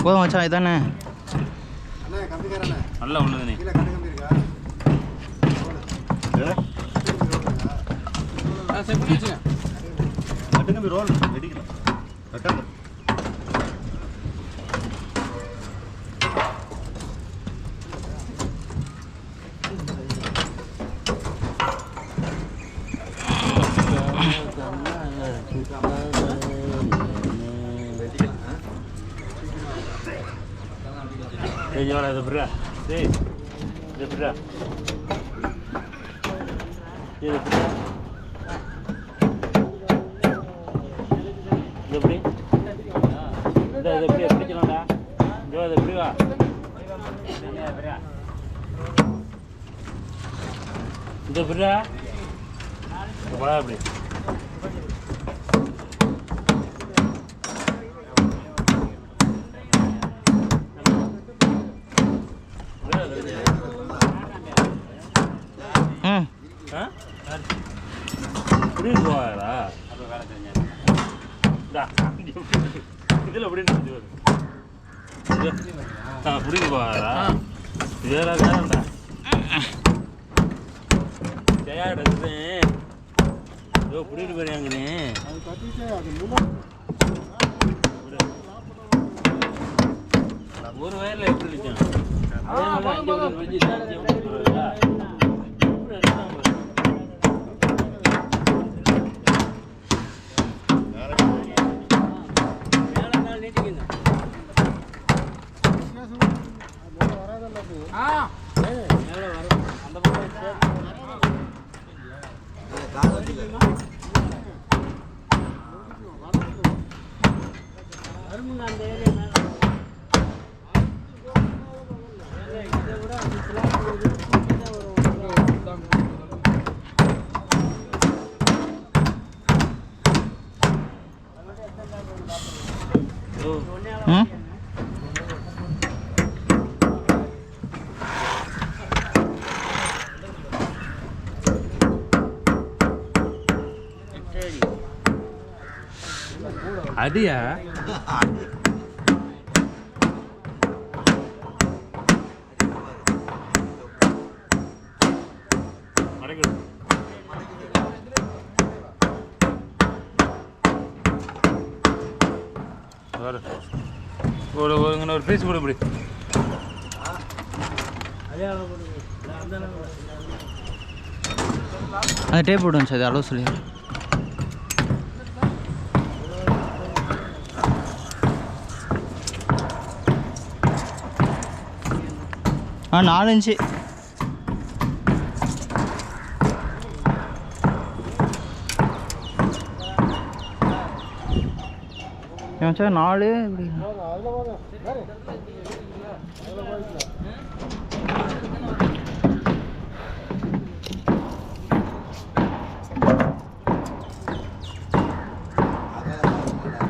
போதும் மச்சான் இதானே நல்லா உள்ளது நீ role வெடிக்கலாம் Señora de Bra, sí, de Bra. Sí, de Bra. ¿De Bri? De Bri, ¿no? Yo de Bri va. De Bra. De Bra, Bri. இதில் அப்படின்னு புரியுது போகிறா வேற வேறண்டா ஜெயாடுறது ஏதோ புரியுது போறியாங்கண்ணே ஒரு வயலில் எப்படி இருக்கும் அடியா ஒரு பீஸ் போட முடி அந்த டேப் போடுங்க சார் அளவு சொல்லி ஆ 4 இன்ச்சு மச்சா 4 இப்படி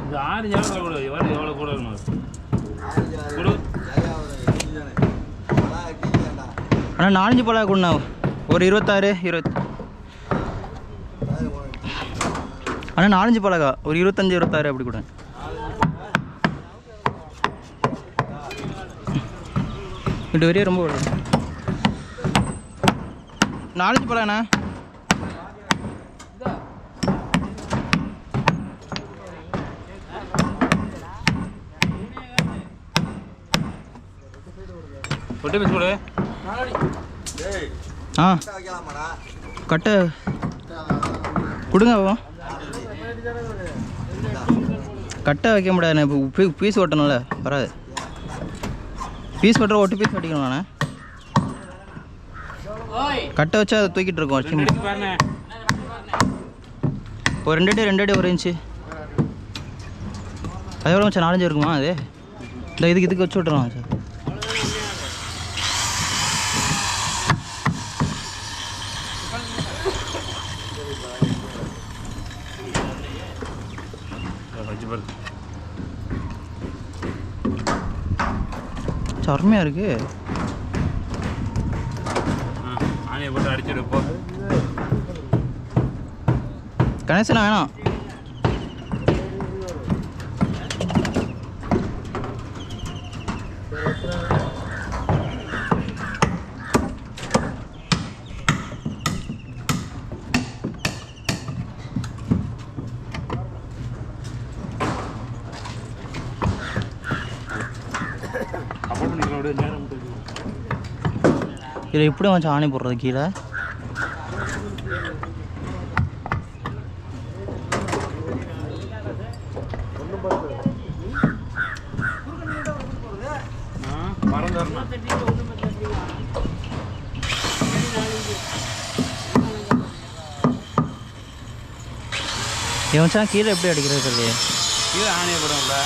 இந்த 6 எவ்வளோ கூட எவ்வளோ கூட இருக்கணும் அண்ணா 4 பழா கொடுண்ணா ஒரு 26 அண்ணா 4 பழகா ஒரு 25 26 அப்படி கூட இது வரையும் ரொம்ப 4 பழாண்ணா ஒட்டு பீஸ் கொடு ஆ கட்டை கொடுங்க கட்டை வைக்க முடியாதுண்ணே இப்போ பீஸ் ஓட்டணும்ல வராது பீஸ் ஓட்டுற ஒட்டு பீஸ் வெட்டிக்கணும்ண்ணே கட்டை வச்சா அதை தூக்கிட்டு இருக்கோம் ஒரு 2 அடி 2 அடி 1 இன்ச்சு அது எவ்வளோ வச்சா 4 இருக்குமா அது இந்த இதுக்கு வச்சு விட்ருவோம் சார் அருமையாக இருக்கு. ஆணையை போட்டு அடிச்சிருப்போ. கணேசனா வேணாம். இதில் எப்படி வச்சு ஆணி போடுறது கீழே? இவன் கீழே எப்படி அடிக்கிறது இல்லையே? கீழே ஆணையை போடும்ல.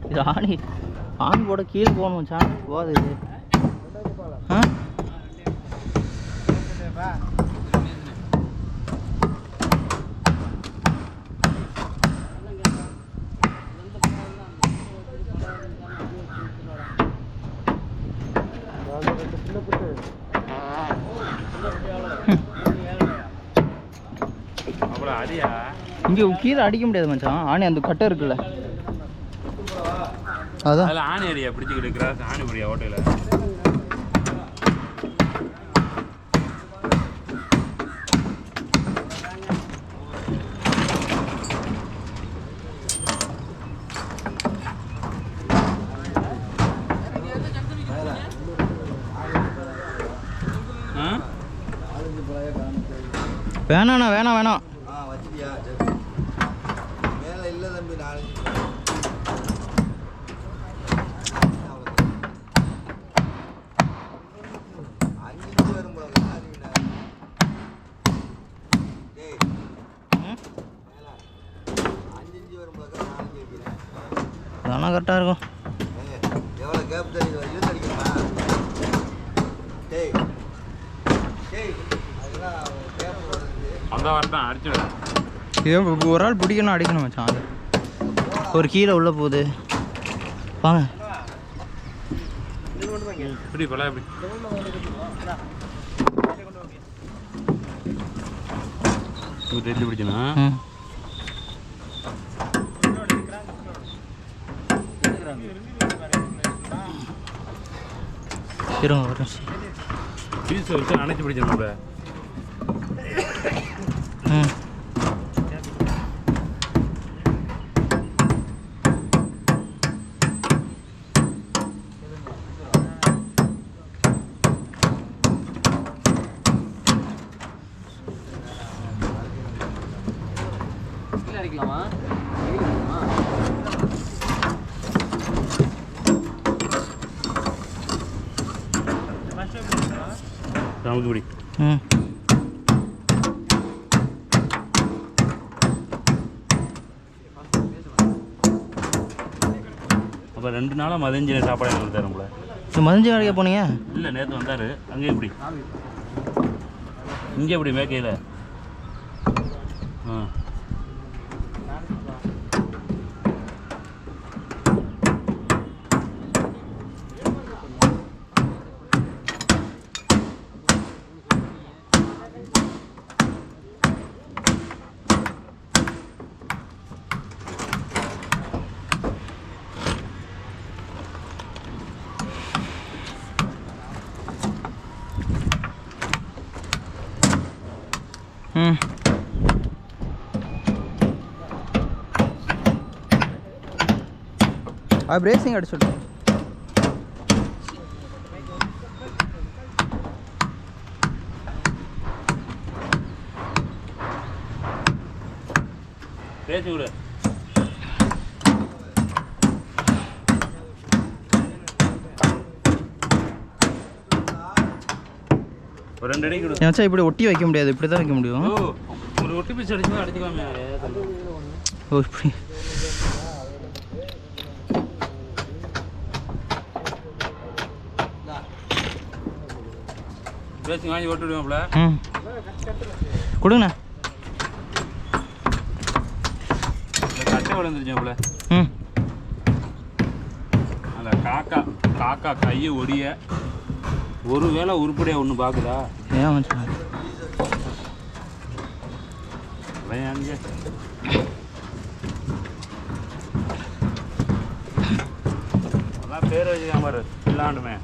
இது ஆணி போட கீழே போகணும் மச்சான். போகுது இது. ஆ இங்கே கீழே அடிக்க முடியாது மச்சான். ஆணி அந்த கட்டை இருக்குல்ல, அதான் அதில் ஆணி அடியா பிடிச்சிக்கிட்டு கிராஸ் ஆணி புரியா ஓட்டையில். வேணாண்ணா வேணாம் வேணாம். அதெல்லாம் கரெக்டாக இருக்கும். ஒரு ஆள் பிடிக்கணும் அடிக்கணும் மச்சான். ஒரு கீழே உள்ள போகுது வாங்க. பிடிச்சனா இருங்க ஒரு நிமிஷம். பீஸ் வச்சு அணைச்சி பிடிச்சிருக்கோம் கூட. அடிக்கலாமா? ராமகுடி. அப்போ 2 நாளாக மதிஞ்சி சாப்பாடு கொடுத்தாரு உங்களை. மதிஞ்சி வேலைக்கு போனீங்க? இல்லை, நேற்று வந்தார். அங்கே எப்படி இங்கே எப்படி மேக்கையில்? ஆ பிரேசிங் அடிச்சு விட்டு பேசி விடு. ஒரு 2 அடி கொடு. ஏன்னா இப்படி ஒட்டி வைக்க முடியாது, இப்படி தான் வைக்க முடியும். ஒரு ஒட்டி பீஸ் அடிச்சு அடிச்சுக்கலாமே. ஓ இப்படி பேசி வாங்கி ஓட்டு விடுவோம்ல. ம் கொடுங்கண்ணா. கட்டை விழுந்துருச்சோம்ல. ம் அந்த காக்கா கையை ஒடிய ஒரு வேளை உருப்படியாக ஒன்று பார்க்குதா? ஏன் மச்சான் அங்கே அதான் பேர் வச்சுக்காம பாரு இல்லாண்டுமே.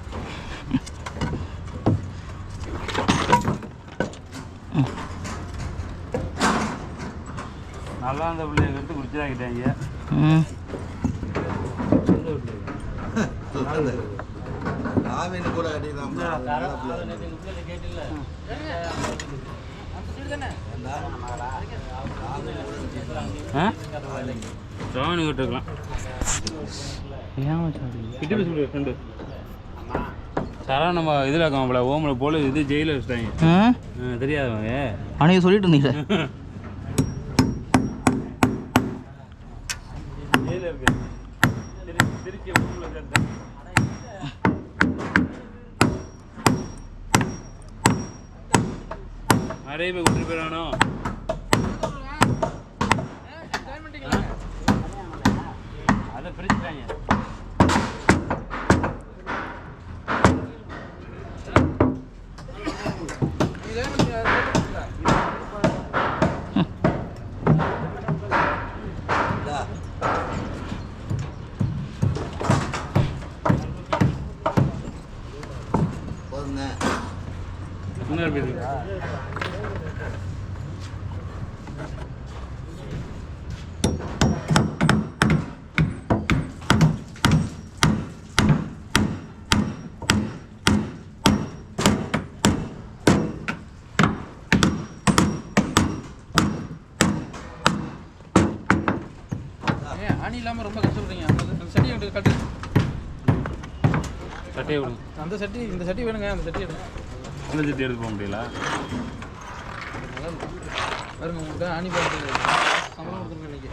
நல்லா அந்த பிள்ளைய எடுத்து குடிச்சாக்கிட்டாங்க. ம் சோனி விட்டுருக்கலாம். ஏன் மச்சான் கிட்ட பேசி ஃப்ரெண்டு சாரா நம்ம இதில் இருக்காமல ஓமில் போல இது ஜெயிலில் வச்சுட்டாங்க. தெரியாதவங்க அன்னைக்கு சொல்லிட்டு இருந்தீங்க. ஜெயிலில் இருக்கு. திருச்சி ஊரில் சேர்த்தேன். நிறைய பேர் கூட்டிட்டு போயிடானோ. அதை பிரிச்சுட்டாங்க. இன்னொரு பேர் ஆணி இல்லாமல் ரொம்ப கஷ்டப்படுறீங்க. அந்த சட்டி கட்டு. சட்டையை விடுங்க. அந்த சட்டி இந்த சட்டி வேணுங்க. அந்த சட்டி எடுங்க. அந்த சட்டி எடுத்து போக முடியல. பாருங்க உங்களுக்கு ஆணி பார்த்து சம்பளம் கொடுத்துருங்க இன்னைக்கு.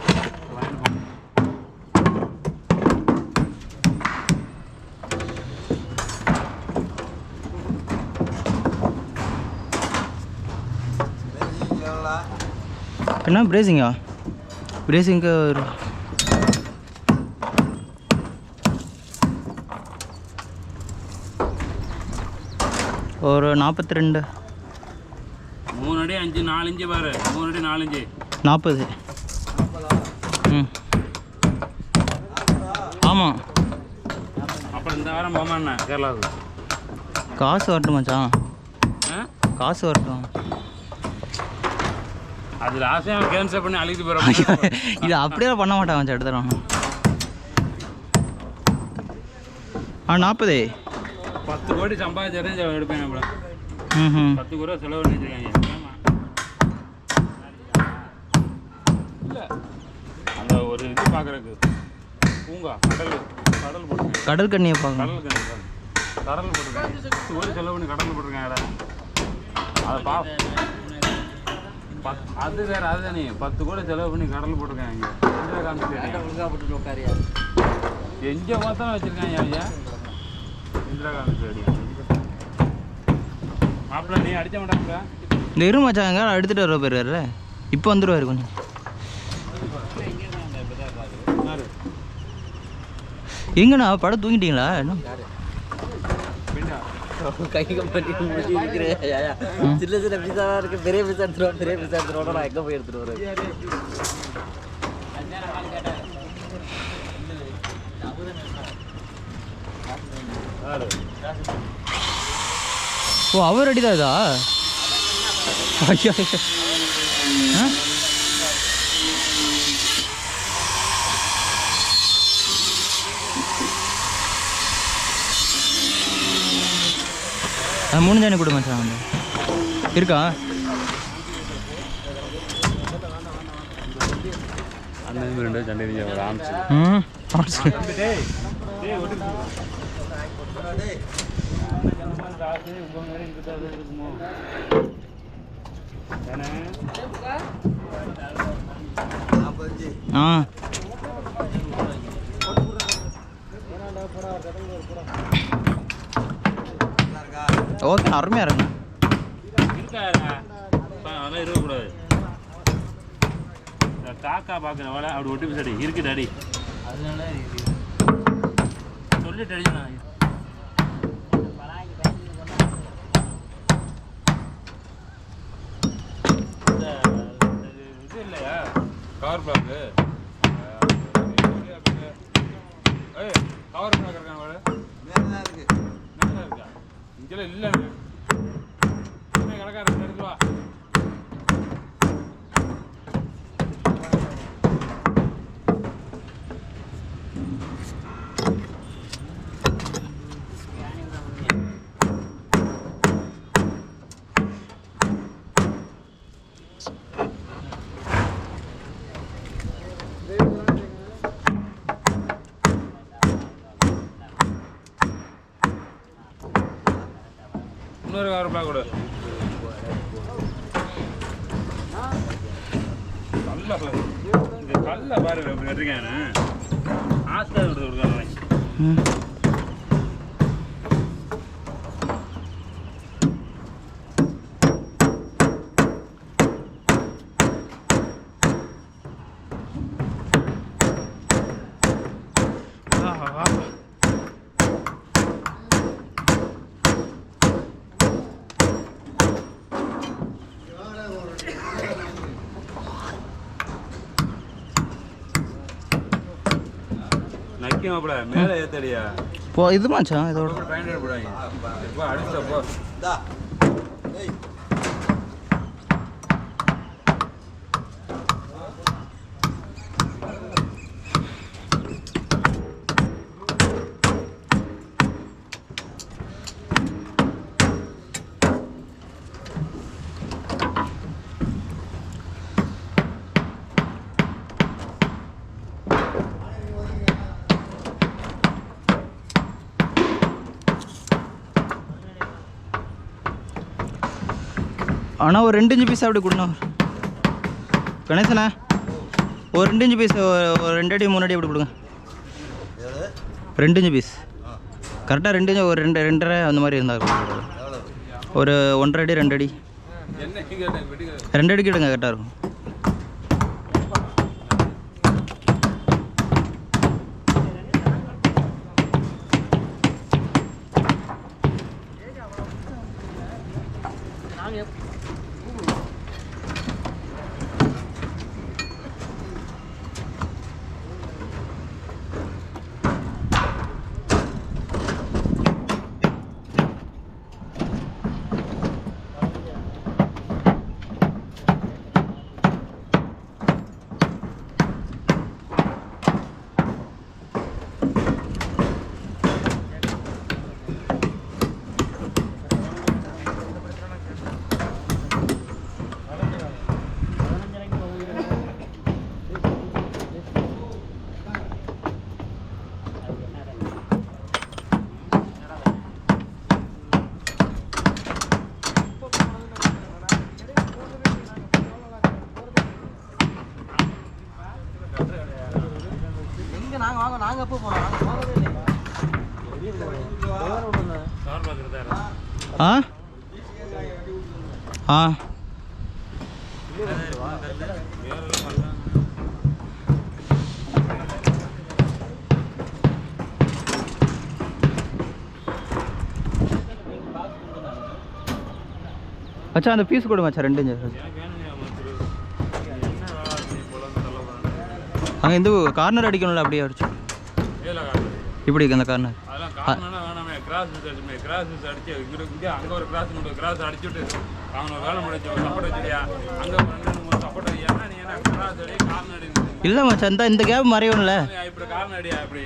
என்ன பிரேசிங்கா? பிரேசிங்க்கு ஒரு 42. 3 அடி 5 4 இன்ச்சு பாரு. 3 அடி 4 இன்ச்சு 40. ம் ஆமாம். அப்புறம் இந்த வாரம் போமாண்ணா கேரளாவுக்கு. காசு வரட்டும் மச்சான், காசு வரட்டும். அதில் ஆசையாக கேன்சல் பண்ணி அழைக்கிட்டு போகிறோம். இது அப்படியே பண்ண மாட்டான் மச்சான். எடுத்துறான். 40. 10 கோடி சம்பாதிச்சாரே எடுப்பேன் நம்மள. 10 கோடி செலவு பண்ணி வச்சுருக்காங்க. இல்லை அந்த ஒரு இது பார்க்குறதுக்கு பூங்கா கடல் போட்டுருக்கேன். கடல் கண்ணியை பார்க்க. கடல் போட்டிருக்கேன். 10 கோடி செலவு பண்ணி கடல் போட்டிருக்கேன். இடம் அதை அது வேறு. அதுதானே 10 கோடி செலவு பண்ணி கடல் போட்டிருக்கேன். இங்கே இந்திரா காந்தி ஒழுங்காக போட்டு உட்காரியா எங்கே பார்த்தா வச்சுருக்காங்க ஐயா. இந்திரா காந்தி ஸ்டேடியம். மாப்பிள்ள நீ அடித்த மாட்டாங்க. இந்த இரு மச்சாங்க எடுத்துகிட்டு வர போயிடுறாரு. இப்போ வந்துடுவார் கொஞ்சம். எங்கண்ணா படம் தூங்கிட்டீங்களா? என்ன கை கம்பெனி இருக்கிறேன். சின்ன சின்ன பீஸாவாக இருக்குது. பெரிய பீஸா எடுத்துருவோம். பெரிய பீஸா எடுத்துருவோம். நான் எங்கே போய் எடுத்துகிட்டு வரேன்? ஓ அவர் அடிதான் இதா? ஐயா 3 ஜானி கொடு மச்சான். வந்து இருக்கா? அண்ணன் ரெண்டு சண்டை ஒரு ஆம்ஸ் ஓகே அருமையாக இருக்குண்ணா அதெல்லாம் இருக்கக்கூடாது காக்கா பார்க்குற வேலை அப்படி ஒட்டி பிசாடி இருக்குது அடி அதனால சொல்லிட்டு அடிச்சுண்ணா இது இல்லையா கவர் பிளாக்கு கவர் பிளாக் இருக்கான் வேலை மேலே இருக்கா இங்கெல்லாம் இல்லைண்ணே கணக்காக எடுத்து வா இன்னொரு கவர் பிளாக் கொடு கல்ல பாரு கட்டிருக்கேன் ஆஸ்தா கொடுக்காங்க நக்கியமாப்பட மேலே ஏத்தடியா போ இது மச்சான் இதோட பயன்பட போடாங்க இப்போ அடிச்சப்போ ஆனால் ஒரு 2 இன்ச்சு பீஸ் அப்படி கொடுண்ணா கணேசண்ணா ஒரு 2 இன்ச்சு பீஸ் ஒரு 2 அடி 3 அடி அப்படி கொடுங்க 2 இன்ச்சு பீஸ் கரெக்டாக 2 இன்ச்சு ஒரு 2.5 அந்த மாதிரி இருந்தால் ஒரு 1.5 அடி 2 அடி 2 அடிக்கு எடுங்க கரெக்டாக இருக்கும் நாங்கள் எப்போ போனோம் நாங்கள் போகவே இல்லை ஆ ஆ மச்சான் அந்த பீஸ் கொடு மச்சான் 2 இன்ச்சு அங்கே இந்த கார்னர் அடிக்கணும்ல அப்படியே அடிச்சு இப்படி அந்த கார்னர் அதெல்லாம் வேணாமே கிராஸ் அடிச்சு இங்கே அங்கே ஒரு கிராஸ் அடிச்சுட்டு அவனை வேலை முடிச்சு சப்போர்ட் வச்சுட்டியா அங்கே 2-3 சப்போர்ட் வையானா நீ என்ன கிராஸ் அடி கார்னர் அடி இல்லை மச்சான் இந்த கேப் மறையும்ல இப்படி கார்னர் அடியா இப்படி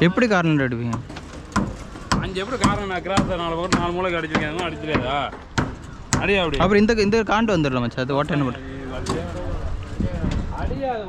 எப்படி கார்னர் அடிப்பீங்க அஞ்சு எப்படி கார்னர் கிராஸ் 4 மூலைக்கு அடிச்சிருக்கேன் அடிச்சிடாதா அடியா அப்படி அப்புறம் இந்த காண்டு வந்துடலாம் மச்சான். அது ஓட்ட என்ன பண்ணுறது? அடியா அது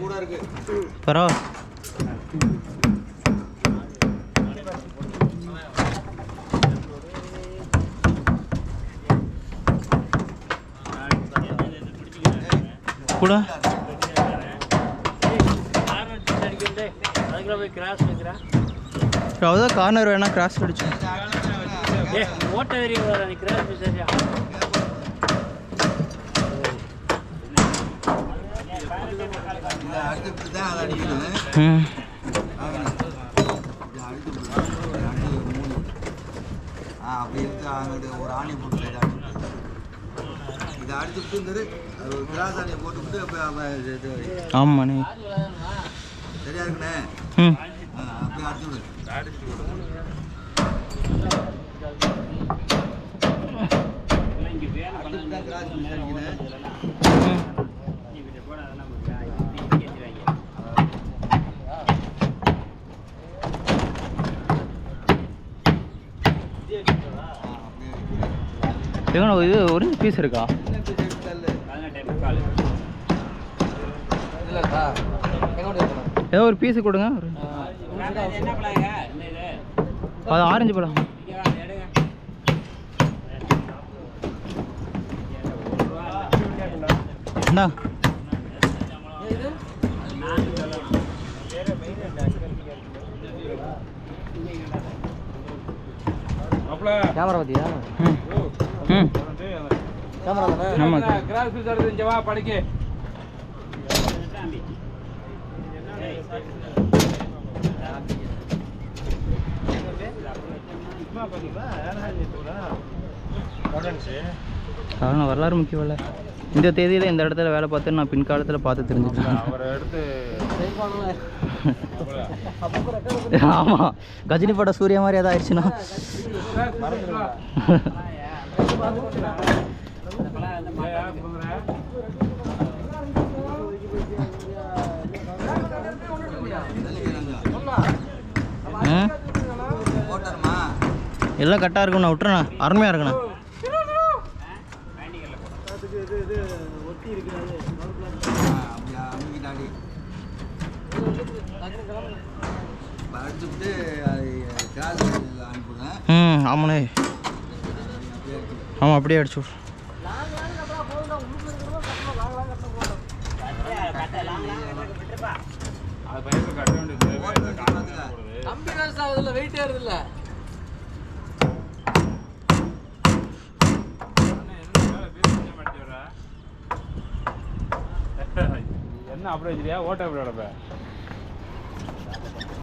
கூட இருக்கு பரவாயில்ல. கூட அவ்வளோதான் கார்னர் வேணா கிராஸ் அடிச்சு ஓட்ட வெறி கிராஸ் சரியா அப்படி இருக்கு அங்கிட்டு ஒரு ஆணி போட்டு இதை அடிச்சுட்டு ஒரு கிராஸ் ஆணியை போட்டுவிட்டு அப்போ ஆமாண்ணே சரியா இருக்குண்ணே. ம் அப்படியே அடிச்சு விடு. கிராஸ் அடிக்கிறேன். இது ஒரு பீஸ் இருக்கா? ஏதோ ஒரு பீஸு கொடுங்க. அது ஆரஞ்சு பழம். இந்தா கேமரா பார்த்தியா? ம் கேமரா தானே? ஆமாம் கிராஸ் பீஸ் எடுத்து இங்கே வா படிக்க. காரணம் வரலாறு முக்கியம் இல்லை. இந்த தேதியில் இந்த இடத்துல வேலை பார்த்து நான் பின்காலத்தில் பார்த்து தெரிஞ்சுக்கிறேன். அவரை எடுத்து ஆமாம் கஜினி படம் சூர்யா மாதிரி ஏதாவது ஆயிடுச்சுன்னா எல்லாம் கரெக்டாக இருக்குண்ணா. விட்டுறண்ணா அருமையாக இருக்குண்ணா. அடிச்சுட்டு கிராஸ் அனுப்புங்க. ம் ஆமாண்ணே. ஆமாம் அப்படியே அடிச்சு விட்ரு. அது பைப்பு கட்ட வேண்டியது. கம்பி வேஸ்ட் ஆகுதுல்ல, வெயிட்டே இருக்குல்ல. என்ன அப்படியே ஓட்ட எப்படி